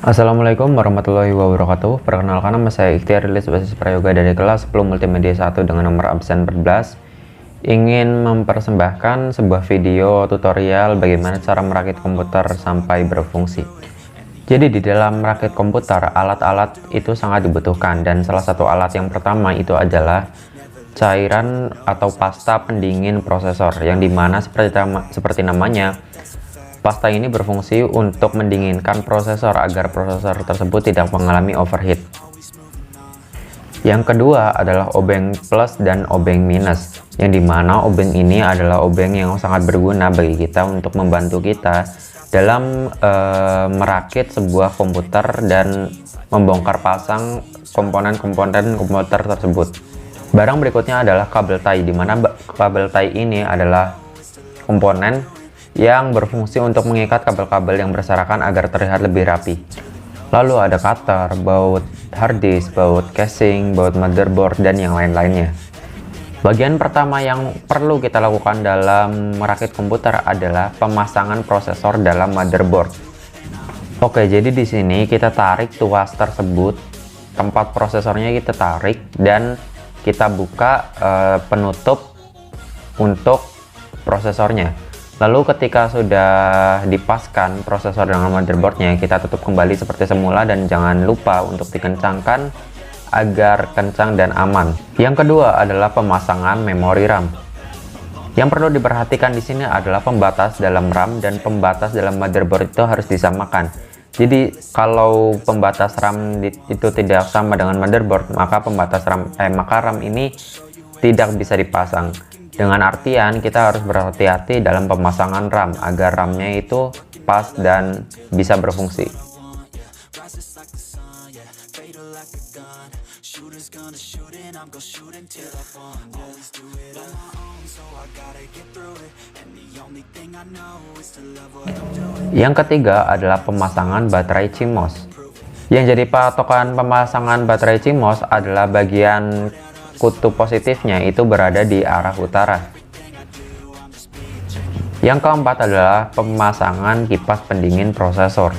Assalamualaikum warahmatullahi wabarakatuh. Perkenalkan, nama saya Ikhtiar Rilis Basis Prayoga dari kelas 10 Multimedia 1 dengan nomor absen 14. Ingin mempersembahkan sebuah video tutorial bagaimana cara merakit komputer sampai berfungsi. Jadi di dalam merakit komputer, alat-alat itu sangat dibutuhkan, dan salah satu alat yang pertama itu adalah cairan atau pasta pendingin prosesor, yang dimana seperti namanya, pasta ini berfungsi untuk mendinginkan prosesor agar prosesor tersebut tidak mengalami overheat. Yang kedua adalah obeng plus dan obeng minus, yang dimana obeng ini adalah obeng yang sangat berguna bagi kita untuk membantu kita dalam merakit sebuah komputer dan membongkar pasang komponen-komponen komputer tersebut. Barang berikutnya adalah kabel tie, dimana kabel tie ini adalah komponen yang berfungsi untuk mengikat kabel-kabel yang berserakan agar terlihat lebih rapi. Lalu ada cutter, baut hard disk, baut casing, baut motherboard, dan yang lain-lainnya. Bagian pertama yang perlu kita lakukan dalam merakit komputer adalah pemasangan prosesor dalam motherboard. Oke, jadi di sini kita tarik tuas tersebut, tempat prosesornya kita tarik, dan kita buka penutup untuk prosesornya. Lalu ketika sudah dipaskan prosesor dengan motherboardnya, kita tutup kembali seperti semula dan jangan lupa untuk dikencangkan agar kencang dan aman. Yang kedua adalah pemasangan memori RAM. Yang perlu diperhatikan di sini adalah pembatas dalam RAM dan pembatas dalam motherboard itu harus disamakan. Jadi kalau pembatas RAM itu tidak sama dengan motherboard, maka RAM ini tidak bisa dipasang. Dengan artian kita harus berhati-hati dalam pemasangan RAM agar RAM-nya itu pas dan bisa berfungsi. Yang ketiga adalah pemasangan baterai CMOS. Yang jadi patokan pemasangan baterai CMOS adalah bagian kutub positifnya itu berada di arah utara. Yang keempat adalah pemasangan kipas pendingin prosesor.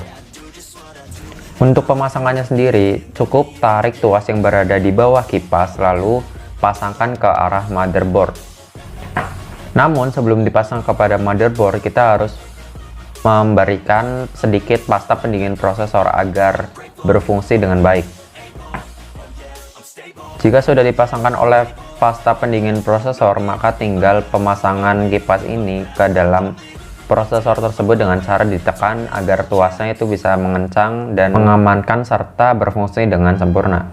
Untuk pemasangannya sendiri, cukup tarik tuas yang berada di bawah kipas lalu pasangkan ke arah motherboard. Namun sebelum dipasang kepada motherboard, kita harus memberikan sedikit pasta pendingin prosesor agar berfungsi dengan baik. Jika sudah dipasangkan oleh pasta pendingin prosesor, maka tinggal pemasangan kipas ini ke dalam prosesor tersebut dengan cara ditekan agar tuasnya itu bisa mengencang dan mengamankan serta berfungsi dengan sempurna.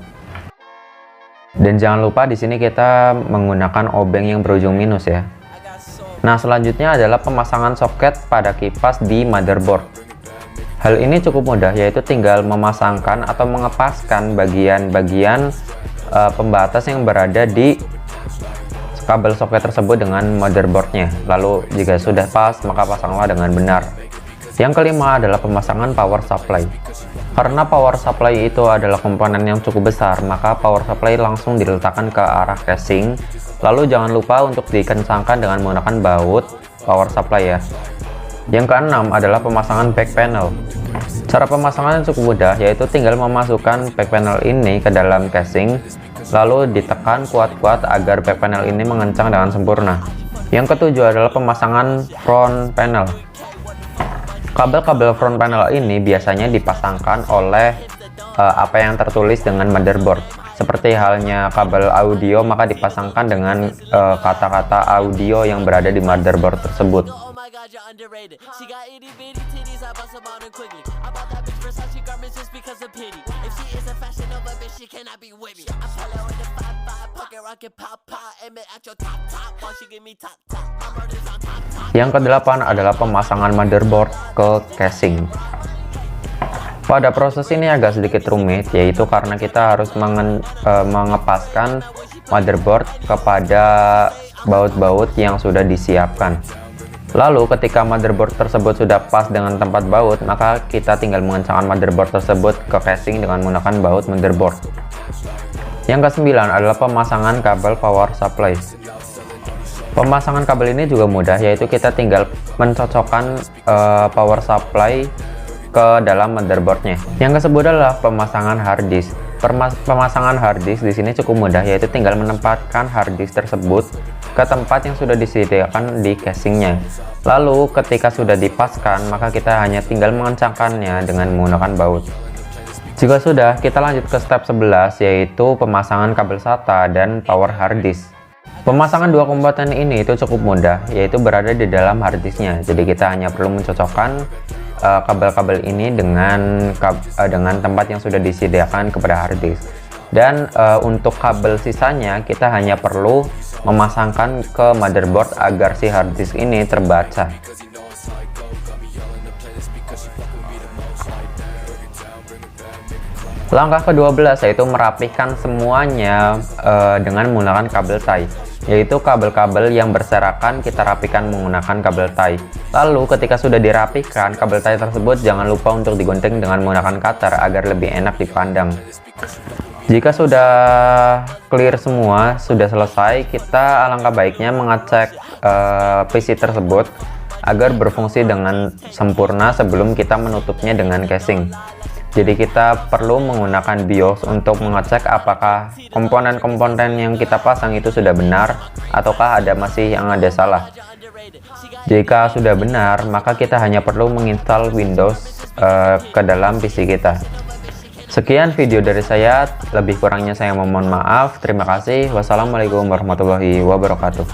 Dan jangan lupa di sini kita menggunakan obeng yang berujung minus ya. Nah, selanjutnya adalah pemasangan soket pada kipas di motherboard. Hal ini cukup mudah, yaitu tinggal memasangkan atau mengepaskan bagian-bagian pembatas yang berada di kabel soket tersebut dengan motherboardnya. Lalu jika sudah pas, maka pasanglah dengan benar. Yang kelima adalah pemasangan power supply. Karena power supply itu adalah komponen yang cukup besar, maka power supply langsung diletakkan ke arah casing. Lalu jangan lupa untuk dikencangkan dengan menggunakan baut power supply ya. Yang keenam adalah pemasangan back panel. Cara pemasangannya cukup mudah, yaitu tinggal memasukkan back panel ini ke dalam casing, lalu ditekan kuat-kuat agar back panel ini mengencang dengan sempurna. Yang ketujuh adalah pemasangan front panel. Kabel-kabel front panel ini biasanya dipasangkan oleh apa yang tertulis dengan motherboard. Seperti halnya kabel audio, maka dipasangkan dengan kata-kata audio yang berada di motherboard tersebut. Yang kedelapan adalah pemasangan motherboard ke casing. Pada proses ini agak sedikit rumit, yaitu karena kita harus mengepaskan motherboard kepada baut-baut yang sudah disiapkan. Lalu ketika motherboard tersebut sudah pas dengan tempat baut, maka kita tinggal mengencangkan motherboard tersebut ke casing dengan menggunakan baut motherboard. Yang kesembilan adalah pemasangan kabel power supply. Pemasangan kabel ini juga mudah, yaitu kita tinggal mencocokkan power supply ke dalam motherboardnya. Yang kedua adalah pemasangan hard disk. Pemasangan hard disk di sini cukup mudah, yaitu tinggal menempatkan hard disk tersebut ke tempat yang sudah disediakan di casingnya. Lalu ketika sudah dipaskan, maka kita hanya tinggal mengencangkannya dengan menggunakan baut. Jika sudah, kita lanjut ke step 11, yaitu pemasangan kabel SATA dan power hard disk. Pemasangan dua komponen ini itu cukup mudah, yaitu berada di dalam hard disknya. Jadi kita hanya perlu mencocokkan kabel-kabel ini dengan tempat yang sudah disediakan kepada hard disk. Dan untuk kabel sisanya kita hanya perlu memasangkan ke motherboard agar si hard disk ini terbaca. Langkah ke-12 yaitu merapikan semuanya dengan menggunakan kabel tie, yaitu kabel-kabel yang berserakan kita rapikan menggunakan kabel tie. Lalu ketika sudah dirapikan kabel tie tersebut, jangan lupa untuk digunting dengan menggunakan cutter agar lebih enak dipandang. Jika sudah clear semua, sudah selesai, kita alangkah baiknya mengecek PC tersebut agar berfungsi dengan sempurna sebelum kita menutupnya dengan casing. Jadi kita perlu menggunakan BIOS untuk mengecek apakah komponen-komponen yang kita pasang itu sudah benar ataukah masih ada salah. Jika sudah benar, maka kita hanya perlu menginstal Windows ke dalam PC kita. Sekian video dari saya, lebih kurangnya saya mohon maaf. Terima kasih. Wassalamualaikum warahmatullahi wabarakatuh.